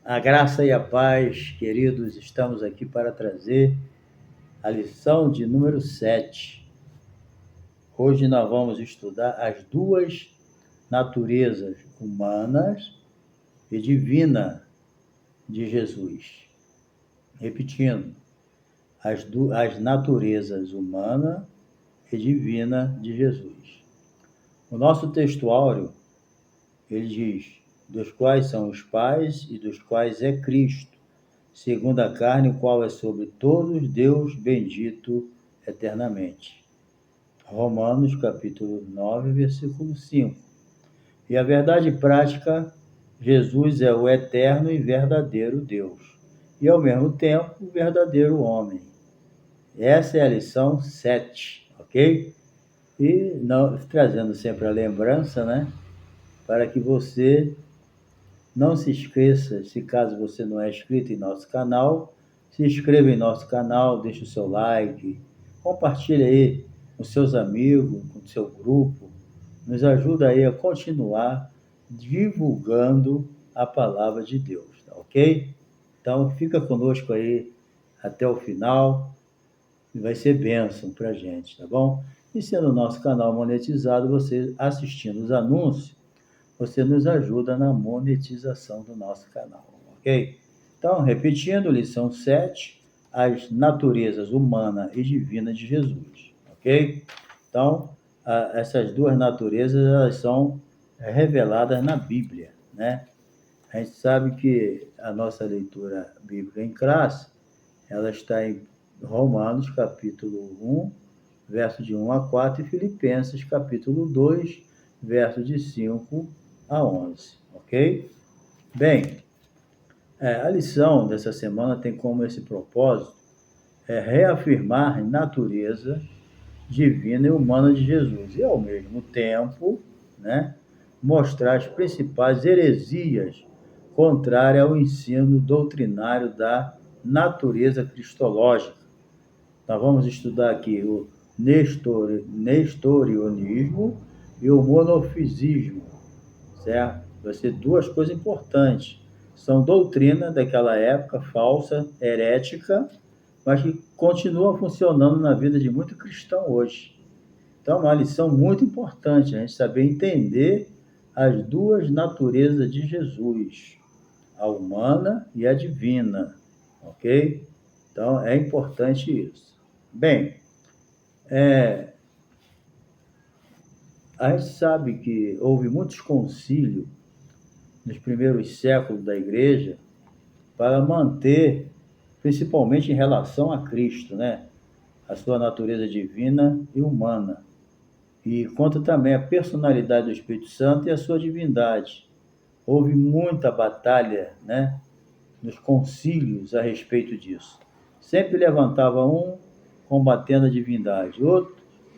A graça e a paz, queridos, estamos aqui para trazer a lição de número 7. Hoje nós vamos estudar as duas naturezas humanas e divina de Jesus. Repetindo, as naturezas humana e divina de Jesus. O nosso textuário, ele diz, dos quais são os pais e dos quais é Cristo, segundo a carne, o qual é sobre todos, Deus bendito eternamente. Romanos capítulo 9, versículo 5. E a verdade prática, Jesus é o eterno e verdadeiro Deus, e ao mesmo tempo o verdadeiro homem. Essa é a lição 7, ok? E trazendo sempre a lembrança, né? Para que você não se esqueça, se caso você não é inscrito em nosso canal, se inscreva em nosso canal, deixe o seu like, compartilhe aí com seus amigos, com o seu grupo, nos ajuda aí a continuar divulgando a palavra de Deus, tá ok? Então fica conosco aí até o final, e vai ser bênção para a gente, tá bom? E sendo o nosso canal monetizado, você assistindo os anúncios, você nos ajuda na monetização do nosso canal, ok? Então, repetindo, lição 7, as naturezas humana e divina de Jesus, ok? Então, essas duas naturezas, elas são reveladas na Bíblia, né? A gente sabe que a nossa leitura bíblica em classe, ela está em Romanos, capítulo 1, verso de 1 a 4, e Filipenses, capítulo 2, verso de 5 a 11, ok? Bem, a lição dessa semana tem como esse propósito reafirmar a natureza divina e humana de Jesus e, ao mesmo tempo, né, mostrar as principais heresias contrárias ao ensino doutrinário da natureza cristológica. Nós vamos estudar aqui o nestorianismo e o monofisismo, certo? Vai ser duas coisas importantes. São doutrina daquela época falsa, herética, mas que continua funcionando na vida de muito cristão hoje. Então, é uma lição muito importante a gente saber entender as duas naturezas de Jesus, a humana e a divina, ok? Então, é importante isso. Bem, a gente sabe que houve muitos concílios nos primeiros séculos da igreja para manter, principalmente em relação a Cristo, né? A sua natureza divina e humana. E quanto também a personalidade do Espírito Santo e a sua divindade. Houve muita batalha, né, nos concílios a respeito disso. Sempre levantava um combatendo a divindade, outro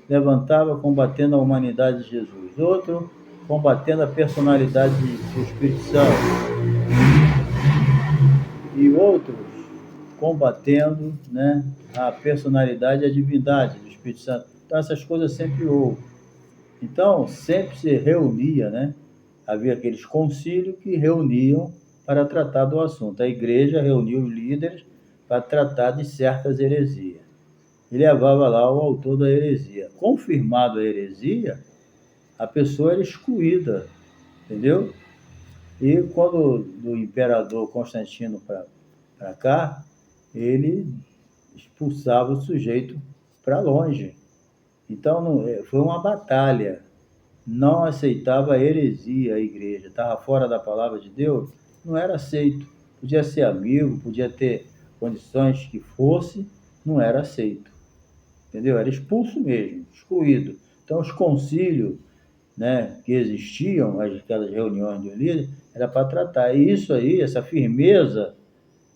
levantava combatendo a humanidade de Jesus, outro combatendo a personalidade do Espírito Santo, e outros combatendo, né, a personalidade e a divindade do Espírito Santo. Então, essas coisas sempre houve. Então, sempre se reunia, né? Havia aqueles concílios que reuniam para tratar do assunto. A igreja reunia os líderes para tratar de certas heresias. E levava lá o autor da heresia. Confirmado a heresia, a pessoa era excluída, entendeu? E quando do imperador Constantino para cá, ele expulsava o sujeito para longe. Então, foi uma batalha. Não aceitava a heresia a igreja, estava fora da palavra de Deus, não era aceito. Podia ser amigo, podia ter condições que fosse, não era aceito. Entendeu? Era expulso mesmo, excluído. Então, os concílios, né, que existiam, aquelas reuniões dos líderes, era para tratar. E isso aí, essa firmeza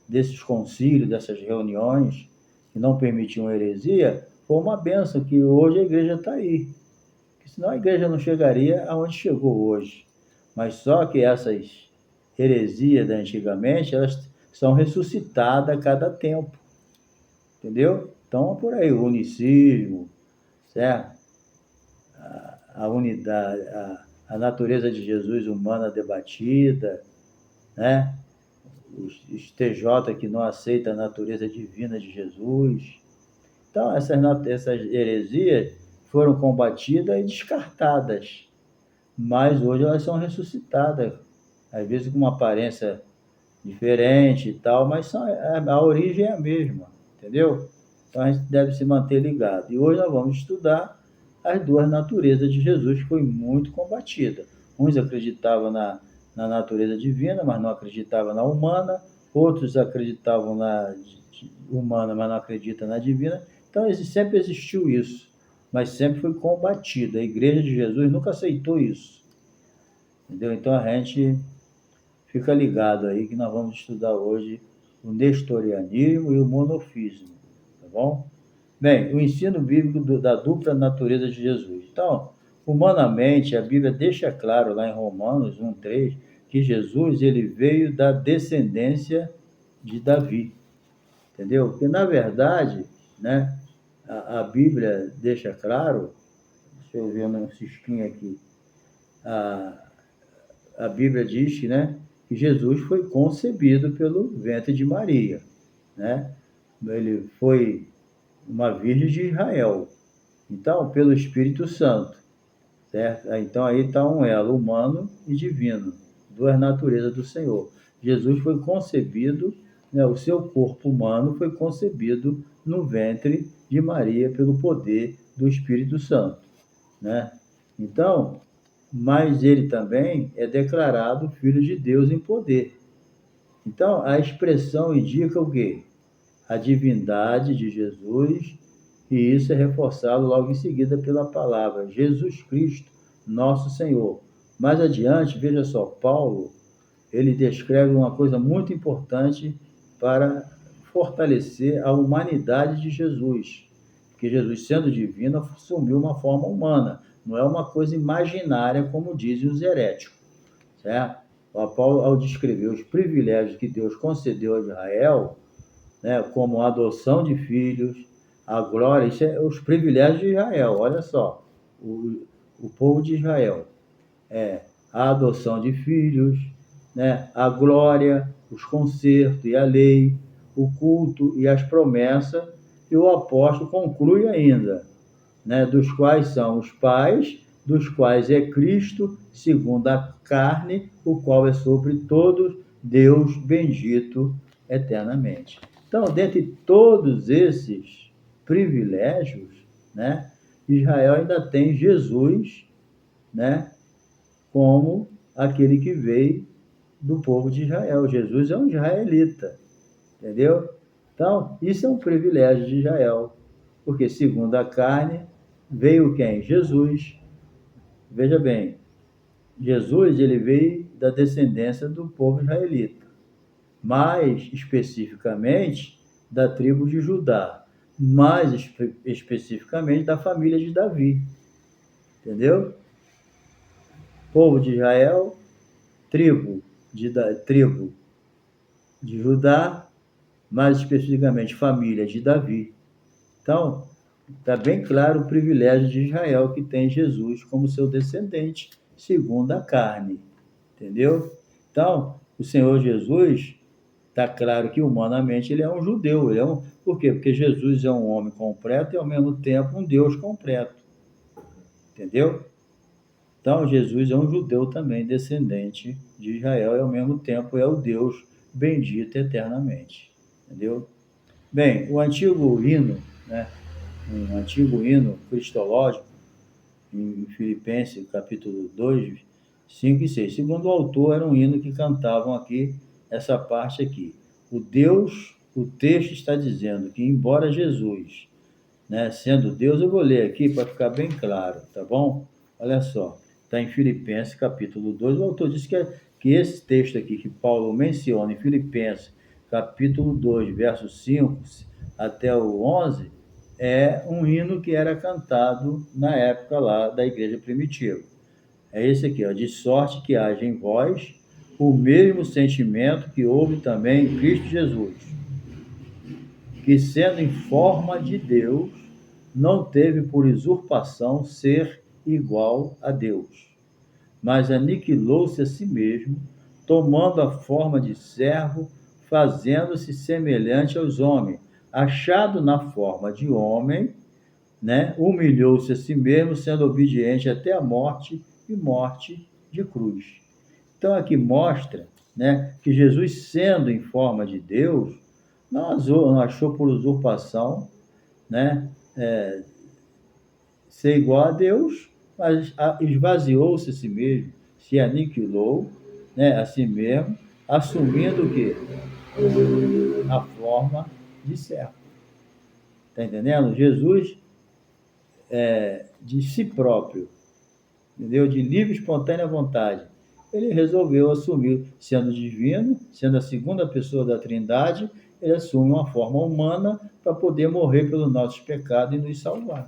desses concílios, dessas reuniões, que não permitiam heresia, foi uma benção que hoje a igreja está aí. Porque senão a igreja não chegaria aonde chegou hoje. Mas só que essas heresias da antigamente, elas são ressuscitadas a cada tempo. Entendeu? Então, por aí, o unicismo, certo? A unidade, a natureza de Jesus humana debatida, né? os TJ que não aceitam a natureza divina de Jesus. Então, essas heresias foram combatidas e descartadas, mas hoje elas são ressuscitadas, às vezes com uma aparência diferente e tal, mas a origem é a mesma, entendeu? Então a gente deve se manter ligado. E hoje nós vamos estudar as duas naturezas de Jesus, que foi muito combatida. Uns acreditavam na natureza divina, mas não acreditavam na humana. Outros acreditavam na humana, mas não acreditam na divina. Então sempre existiu isso, mas sempre foi combatida. A Igreja de Jesus nunca aceitou isso, entendeu? Então a gente fica ligado aí que nós vamos estudar hoje o nestorianismo e o monofismo, tá bom? Bem, o ensino bíblico da dupla natureza de Jesus. Então, humanamente, a Bíblia deixa claro lá em Romanos 1:3 que Jesus ele veio da descendência de Davi, entendeu? Porque, na verdade, né, a Bíblia deixa claro, deixa eu ver um cisquinho aqui, a, a Bíblia diz que, né, que Jesus foi concebido pelo ventre de Maria, né? Ele foi uma virgem de Israel, então, pelo Espírito Santo, certo? Então, aí está um elo humano e divino, duas naturezas do Senhor. Jesus foi concebido, né, o seu corpo humano foi concebido no ventre de Maria pelo poder do Espírito Santo, né? Então, mas ele também é declarado Filho de Deus em poder. Então, a expressão indica o quê? A divindade de Jesus, e isso é reforçado logo em seguida pela palavra Jesus Cristo, nosso Senhor. Mais adiante, veja só, Paulo, ele descreve uma coisa muito importante para fortalecer a humanidade de Jesus. Porque Jesus, sendo divino, assumiu uma forma humana, não é uma coisa imaginária, como dizem os heréticos, certo? O Paulo, ao descrever os privilégios que Deus concedeu a Israel, né, como a adoção de filhos, a glória, isso é os privilégios de Israel, olha só, o povo de Israel, a adoção de filhos, né, a glória, os concertos e a lei, o culto e as promessas, e o apóstolo conclui ainda, né, dos quais são os pais, dos quais é Cristo, segundo a carne, o qual é sobre todos Deus bendito eternamente. Então, dentre todos esses privilégios, né, Israel ainda tem Jesus, né, como aquele que veio do povo de Israel. Jesus é um israelita, entendeu? Então, isso é um privilégio de Israel, porque segundo a carne, veio quem? Jesus. Veja bem, Jesus ele veio da descendência do povo israelita, mais especificamente da tribo de Judá, mais especificamente da família de Davi, entendeu? Povo de Israel, tribo de Judá, mais especificamente família de Davi. Então, está bem claro o privilégio de Israel que tem Jesus como seu descendente, segundo a carne, entendeu? Então, o Senhor Jesus, está claro que humanamente ele é um judeu, por quê? Porque Jesus é um homem completo e ao mesmo tempo um Deus completo, entendeu? Então, Jesus é um judeu também, descendente de Israel e ao mesmo tempo é o Deus bendito eternamente, entendeu? Bem, o antigo hino, né? Um antigo hino cristológico, em Filipenses, capítulo 2, 5 e 6. Segundo o autor, era um hino que cantavam aqui, essa parte aqui. O texto está dizendo que, embora Jesus, né, sendo Deus, eu vou ler aqui para ficar bem claro, tá bom? Olha só, está em Filipenses, capítulo 2. O autor diz que esse texto aqui que Paulo menciona em Filipenses, capítulo 2, verso 5 até o 11, é um hino que era cantado na época lá da igreja primitiva. É esse aqui, ó, de sorte que haja em vós o mesmo sentimento que houve também em Cristo Jesus, que sendo em forma de Deus, não teve por usurpação ser igual a Deus, mas aniquilou-se a si mesmo, tomando a forma de servo, fazendo-se semelhante aos homens, achado na forma de homem, né? Humilhou-se a si mesmo, sendo obediente até a morte e morte de cruz. Então aqui mostra, né, que Jesus, sendo em forma de Deus, não achou por usurpação, né, ser igual a Deus, mas esvaziou-se a si mesmo, se aniquilou, né, a si mesmo, assumindo o quê? A forma de servo. Está entendendo? Jesus, de si próprio, entendeu? De livre e espontânea vontade, ele resolveu assumir, sendo divino, sendo a segunda pessoa da Trindade, ele assume uma forma humana para poder morrer pelos nossos pecados e nos salvar.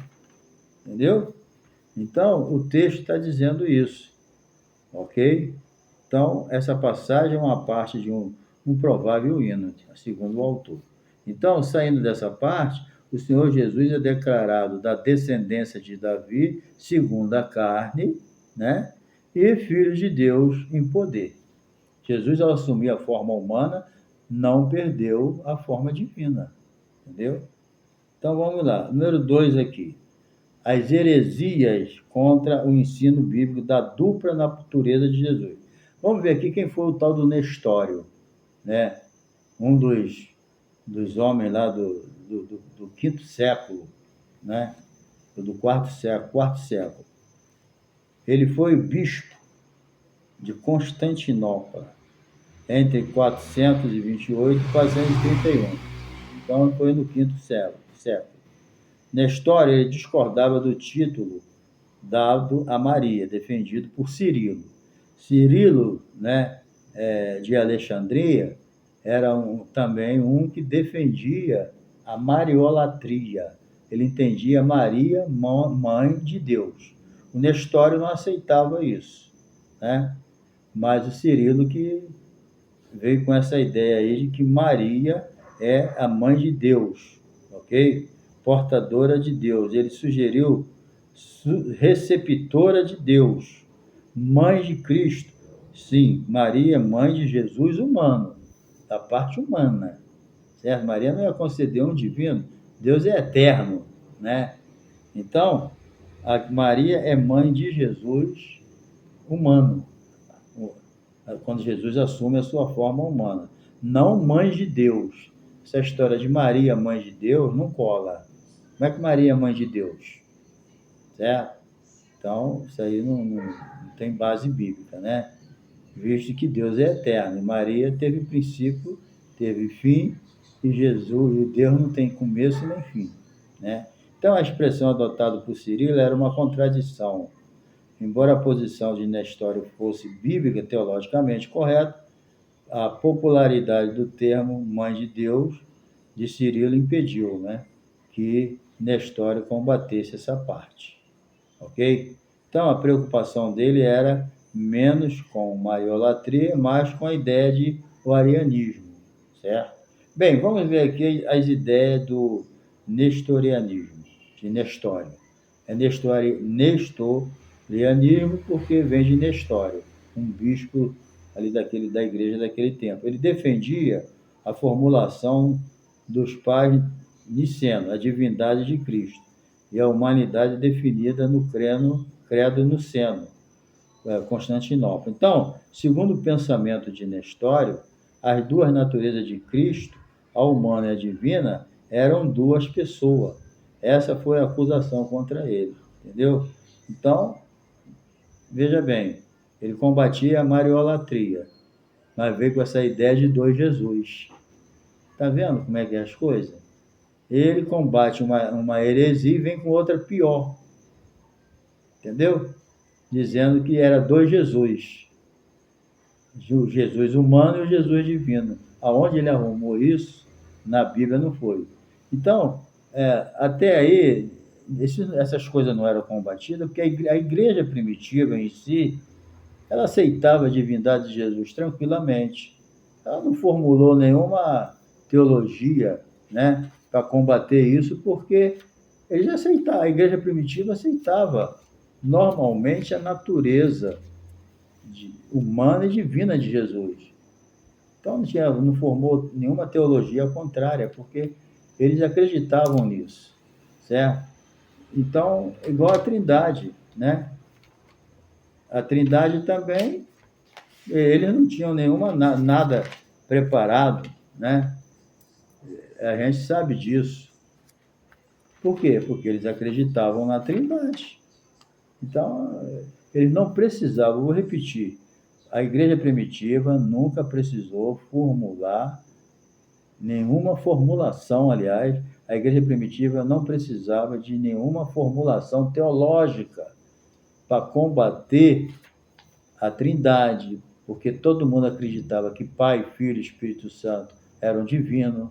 Entendeu? Então, o texto está dizendo isso, ok? Então, essa passagem é uma parte de um provável hino, segundo o autor. Então, saindo dessa parte, o Senhor Jesus é declarado da descendência de Davi, segundo a carne, né? E filho de Deus em poder. Jesus, ao assumir a forma humana, não perdeu a forma divina, entendeu? Então, vamos lá. Número 2 aqui. As heresias contra o ensino bíblico da dupla natureza de Jesus. Vamos ver aqui quem foi o tal do Nestório, né? Um dos homens lá do quinto século, né? Do quarto século. Ele foi bispo de Constantinopla entre 428 e 431. Então, foi no quinto século. Nestório, ele discordava do título dado a Maria, defendido por Cirilo. Cirilo, né, de Alexandria, era também um que defendia a mariolatria. Ele entendia Maria, mãe de Deus. O Nestório não aceitava isso, né? Mas o Cirilo que veio com essa ideia aí de que Maria é a mãe de Deus, ok? Portadora de Deus. Ele sugeriu receptora de Deus, mãe de Cristo. Sim, Maria é mãe de Jesus humano, da parte humana, certo? Maria não ia conceder um divino, Deus é eterno, né? Então, a Maria é mãe de Jesus humano, quando Jesus assume a sua forma humana, não mãe de Deus. Essa história de Maria, mãe de Deus, não cola. Como é que Maria é mãe de Deus? Certo? Então, isso aí não tem base bíblica, né? Visto que Deus é eterno, e Maria teve princípio, teve fim, e Jesus, e Deus não tem começo nem fim, né? Então, a expressão adotada por Cirilo era uma contradição. Embora a posição de Nestório fosse bíblica, teologicamente correta, a popularidade do termo mãe de Deus de Cirilo impediu, né, que Nestório combatesse essa parte. Ok? Então, a preocupação dele era menos com mariolatria, mais com a ideia de o arianismo, certo? Bem, vamos ver aqui as ideias do nestorianismo, de Nestório. É nestorianismo porque vem de Nestório, um bispo ali da igreja daquele tempo. Ele defendia a formulação dos pais niceno, a divindade de Cristo, e a humanidade definida no credo niceno, Constantinopla. Então, segundo o pensamento de Nestório, as duas naturezas de Cristo, a humana e a divina, eram duas pessoas. Essa foi a acusação contra ele, entendeu? Então, veja bem, ele combatia a mariolatria, mas veio com essa ideia de dois Jesus. Está vendo como é que é as coisas? Ele combate uma heresia e vem com outra pior. Entendeu? Dizendo que era dois Jesus. O Jesus humano e o Jesus divino. Aonde ele arrumou isso, na Bíblia não foi. Então, até aí, essas coisas não eram combatidas, porque a igreja primitiva em si, ela aceitava a divindade de Jesus tranquilamente. Ela não formulou nenhuma teologia, né, para combater isso, porque eles aceitavam, a igreja primitiva aceitava normalmente a natureza humana e divina de Jesus. Então não formou nenhuma teologia contrária, porque eles acreditavam nisso, certo? Então, igual a Trindade, né? A Trindade também, eles não tinham nada preparado, né? A gente sabe disso. Por quê? Porque eles acreditavam na Trindade. Então, eles não precisavam, vou repetir, a igreja primitiva nunca precisou formular nenhuma formulação, aliás, a igreja primitiva não precisava de nenhuma formulação teológica para combater a Trindade, porque todo mundo acreditava que Pai, Filho e Espírito Santo eram divinos.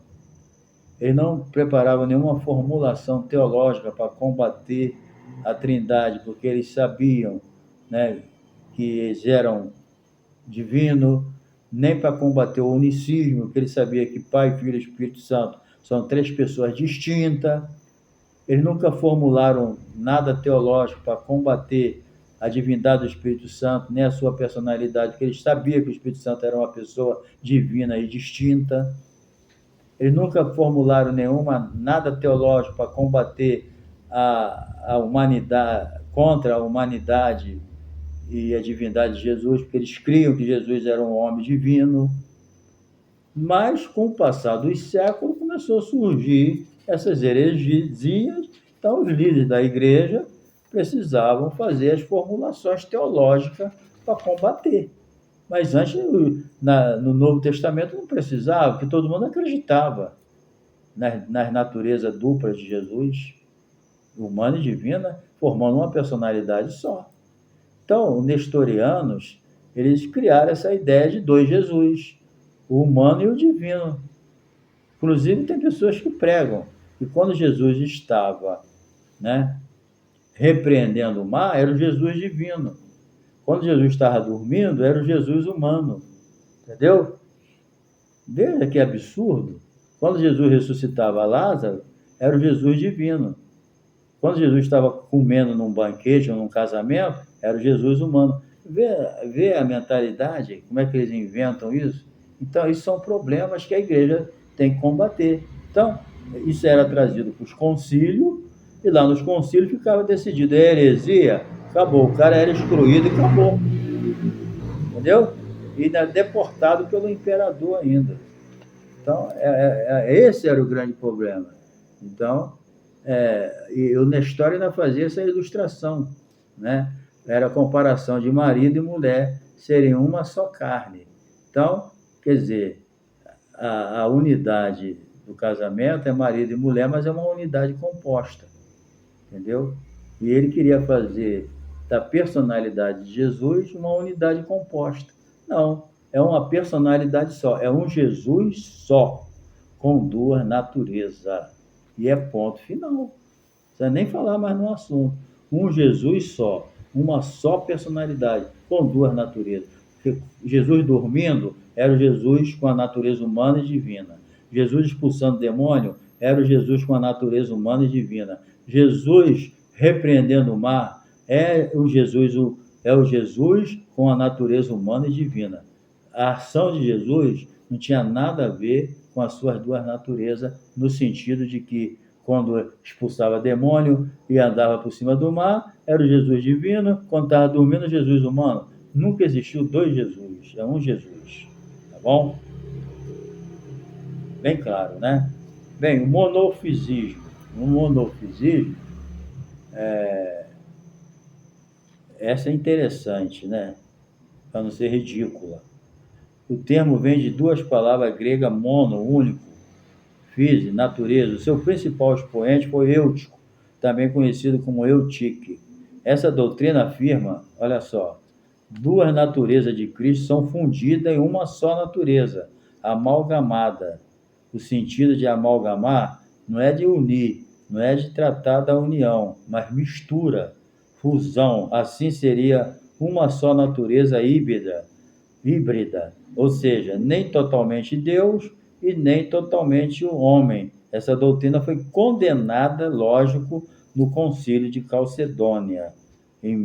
Eles não preparavam nenhuma formulação teológica para combater a Trindade, porque eles sabiam, né, que eles eram divinos, nem para combater o unicismo, porque ele sabia que Pai, Filho e Espírito Santo são três pessoas distintas. Eles nunca formularam nada teológico para combater a divindade do Espírito Santo, nem a sua personalidade, porque eles sabiam que o Espírito Santo era uma pessoa divina e distinta. Eles nunca formularam nada teológico para combater a humanidade, contra a humanidade e a divindade de Jesus, porque eles criam que Jesus era um homem divino. Mas, com o passar dos séculos, começou a surgir essas heresias, então os líderes da igreja precisavam fazer as formulações teológicas para combater. Mas antes, no Novo Testamento, não precisava, porque todo mundo acreditava nas naturezas duplas de Jesus, humana e divina, formando uma personalidade só. Então, os nestorianos, eles criaram essa ideia de dois Jesus, o humano e o divino. Inclusive, tem pessoas que pregam que quando Jesus estava, né, repreendendo o mar, era o Jesus divino. Quando Jesus estava dormindo, era o Jesus humano. Entendeu? Veja que absurdo. Quando Jesus ressuscitava Lázaro, era o Jesus divino. Quando Jesus estava comendo num banquete ou num casamento, era o Jesus humano. Vê a mentalidade, como é que eles inventam isso? Então, isso são problemas que a igreja tem que combater. Então, isso era trazido para os concílios, e lá nos concílios ficava decidido, é heresia, acabou, o cara era excluído e acabou. Entendeu? E ainda deportado pelo imperador ainda. Então, esse era o grande problema. Então, e o Nestor ainda fazia essa ilustração, né? Era a comparação de marido e mulher serem uma só carne. Então, quer dizer, a unidade do casamento é marido e mulher, mas é uma unidade composta, entendeu? E ele queria fazer da personalidade de Jesus uma unidade composta. Não, é uma personalidade só, é um Jesus só, com duas naturezas. E é ponto final. Não precisa nem falar mais no assunto. Um Jesus só, uma só personalidade, com duas naturezas. Porque Jesus dormindo era o Jesus com a natureza humana e divina. Jesus expulsando demônio era o Jesus com a natureza humana e divina. Jesus repreendendo o mar é o Jesus com a natureza humana e divina. A ação de Jesus não tinha nada a ver com as suas duas naturezas, no sentido de que quando expulsava demônio e andava por cima do mar, era o Jesus divino, quando estava dormindo, Jesus humano. Nunca existiu dois Jesus, é um Jesus. Tá bom? Bem claro, né? Bem, o monofisismo. O monofisismo, essa é interessante, né? Para não ser ridícula. O termo vem de duas palavras gregas, mono, único, física, natureza. O seu principal expoente foi Eutico, também conhecido como Eutique. Essa doutrina afirma, olha só, duas naturezas de Cristo são fundidas em uma só natureza, amalgamada. O sentido de amalgamar não é de unir, não é de tratar da união, mas mistura, fusão. Assim seria uma só natureza híbrida, ou seja, nem totalmente Deus e nem totalmente o homem. Essa doutrina foi condenada, lógico, no Concílio de Calcedônia, em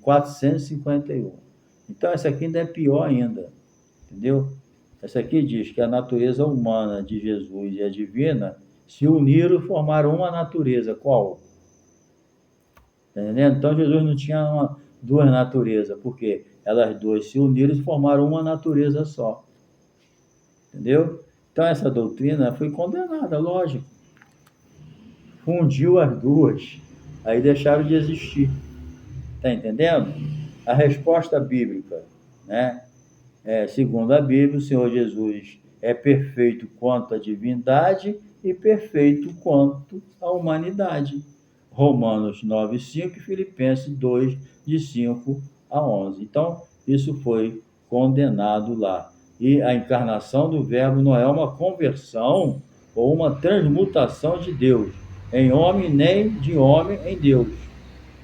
451. Então, essa aqui ainda é pior ainda, entendeu? Essa aqui diz que a natureza humana de Jesus e a divina se uniram e formaram uma natureza. Qual? Tá entendendo? Então Jesus não tinha duas naturezas, porque elas duas se uniram e formaram uma natureza só. Entendeu? Então essa doutrina foi condenada, lógico. Fundiu as duas, aí deixaram de existir. Está entendendo? A resposta bíblica, né? Segundo a Bíblia, o Senhor Jesus é perfeito quanto à divindade e perfeito quanto à humanidade. Romanos 9:5 e Filipenses 2, de 5 a 11. Então, isso foi condenado lá. E a encarnação do Verbo não é uma conversão ou uma transmutação de Deus em homem, nem de homem em Deus.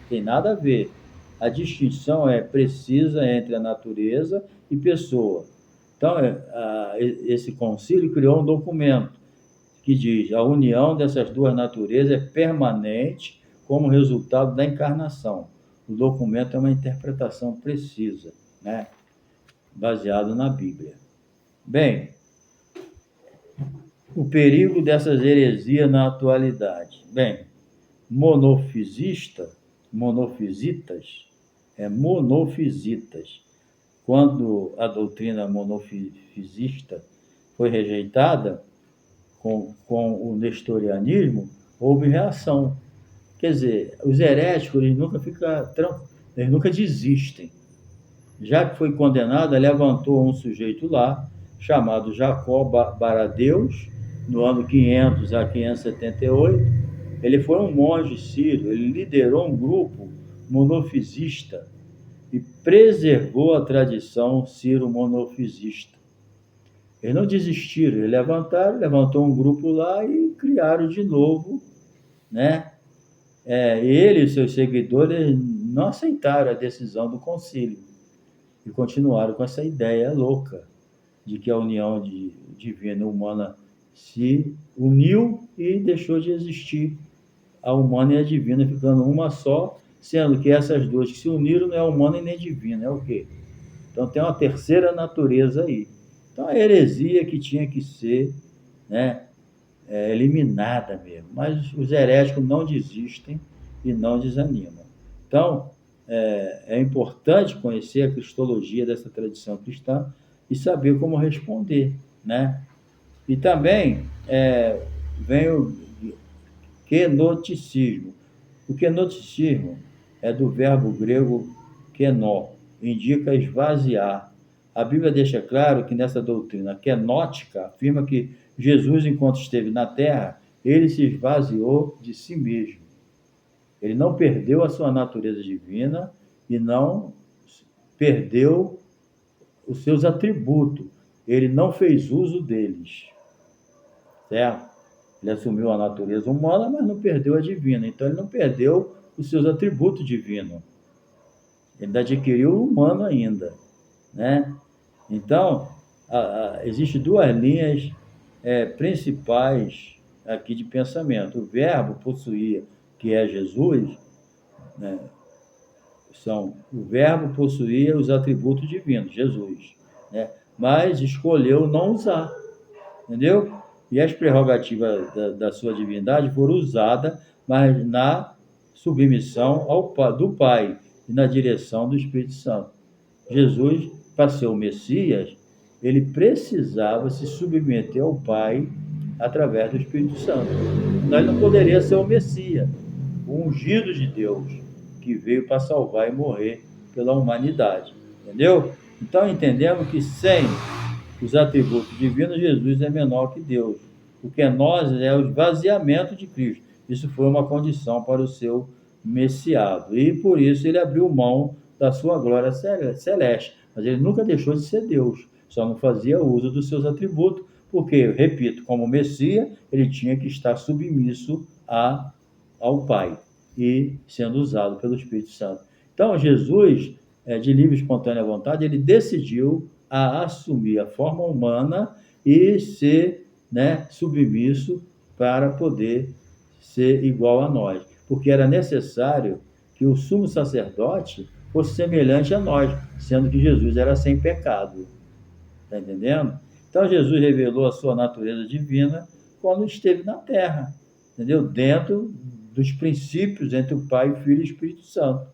Tem nada a ver. A distinção é precisa entre a natureza e pessoa. Então, esse concílio criou um documento que diz: a união dessas duas naturezas é permanente como resultado da encarnação. O documento é uma interpretação precisa, né? Baseado na Bíblia. Bem, o perigo dessas heresias na atualidade. Bem, monofisitas, quando a doutrina monofisista foi rejeitada com o nestorianismo, houve reação. Quer dizer, os heréticos eles nunca desistem. Já que foi condenada, levantou um sujeito lá, chamado Jacó Baradeus, no ano 500 a 578. Ele foi um monge sírio, ele liderou um grupo monofisista e preservou a tradição sírio-monofisista. Eles não desistiram, eles levantou um grupo lá e criaram de novo, né? Ele e seus seguidores não aceitaram a decisão do concílio e continuaram com essa ideia louca de que a união divina e humana se uniu e deixou de existir a humana e a divina, ficando uma só, sendo que essas duas que se uniram não é humana e nem divina, é o quê? Então tem uma terceira natureza aí. Então a heresia que tinha que ser, né, eliminada mesmo. Mas os heréticos não desistem e não desanimam. Então, é importante conhecer a cristologia dessa tradição cristã e saber como responder, né? E também vem o quenoticismo. O quenoticismo é do verbo grego kenó, indica esvaziar. A Bíblia deixa claro que nessa doutrina quenótica afirma que Jesus, enquanto esteve na terra, ele se esvaziou de si mesmo. Ele não perdeu a sua natureza divina e não perdeu os seus atributos. Ele não fez uso deles, certo? Ele assumiu a natureza humana, mas não perdeu a divina. Então, ele não perdeu os seus atributos divinos. Ele adquiriu o humano ainda, né? Então, existem duas linhas principais aqui de pensamento. O verbo possuía, que é Jesus, né? O verbo possuía os atributos divinos, Jesus, né? Mas escolheu não usar, entendeu? E as prerrogativas da sua divindade foram usadas, mas na submissão do Pai e na direção do Espírito Santo. Jesus, para ser o Messias, ele precisava se submeter ao Pai através do Espírito Santo. Então, ele não poderia ser o Messias, o ungido de Deus, que veio para salvar e morrer pela humanidade. Entendeu? Então, entendemos que sem os atributos divinos, Jesus é menor que Deus. O que é nós é o esvaziamento de Cristo. Isso foi uma condição para o seu messiado. E por isso ele abriu mão da sua glória celeste. Mas ele nunca deixou de ser Deus. Só não fazia uso dos seus atributos, porque, repito, como Messias, ele tinha que estar submisso ao Pai e sendo usado pelo Espírito Santo. Então, Jesus, de livre e espontânea vontade, ele decidiu a assumir a forma humana e ser, né, submisso para poder ser igual a nós. Porque era necessário que o sumo sacerdote fosse semelhante a nós, sendo que Jesus era sem pecado. Está entendendo? Então, Jesus revelou a sua natureza divina quando esteve na terra, entendeu? Dentro dos princípios entre o Pai, o Filho e o Espírito Santo,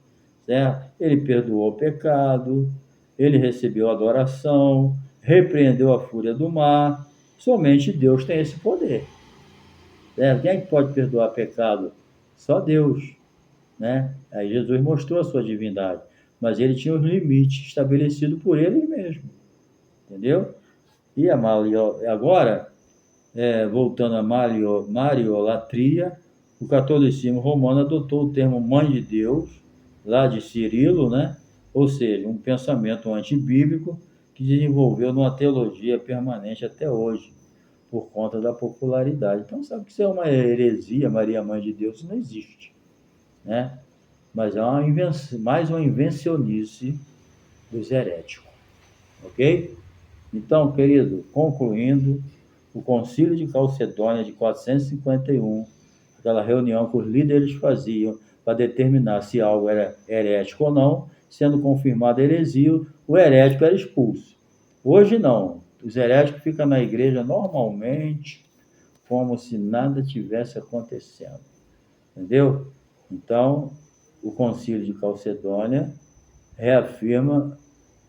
certo? Ele perdoou o pecado, ele recebeu adoração, repreendeu a fúria do mar. Somente Deus tem esse poder, certo? Quem é que pode perdoar pecado? Só Deus, né? Aí Jesus mostrou a sua divindade, mas ele tinha os limites estabelecidos por ele mesmo, entendeu? E agora, voltando à mariolatria, o catolicismo romano adotou o termo mãe de Deus, lá de Cirilo, né? Ou seja, um pensamento antibíblico que desenvolveu numa teologia permanente até hoje, por conta da popularidade. Então, sabe que isso é uma heresia, Maria Mãe de Deus, isso não existe, né? Mas é mais uma invencionice dos heréticos, ok? Então, querido, concluindo, o Concílio de Calcedônia de 451, aquela reunião que os líderes faziam para determinar se algo era herético ou não, sendo confirmada a heresia, o herético era expulso. Hoje não. Os heréticos ficam na igreja normalmente, como se nada tivesse acontecendo. Entendeu? Então, o Concílio de Calcedônia reafirma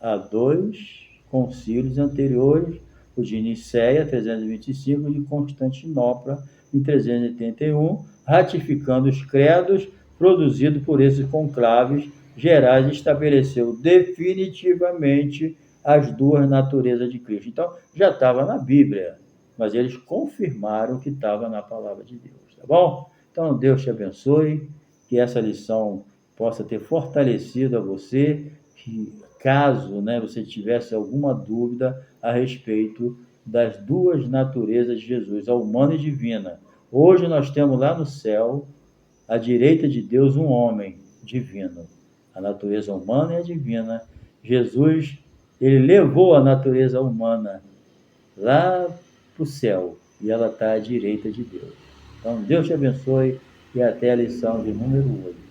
a dois concílios anteriores, o de Nicéia, 325, e de Constantinopla, em 381, ratificando os credos produzidos por esses conclaves gerais, estabeleceu definitivamente as duas naturezas de Cristo. Então, já estava na Bíblia, mas eles confirmaram que estava na palavra de Deus, tá bom? Então, Deus te abençoe, que essa lição possa ter fortalecido a você, que caso, né, você tivesse alguma dúvida a respeito das duas naturezas de Jesus, a humana e divina. Hoje nós temos lá no céu, à direita de Deus, um homem divino. A natureza humana e a divina. Jesus, ele levou a natureza humana lá para o céu e ela está à direita de Deus. Então, Deus te abençoe e até a lição de número 8.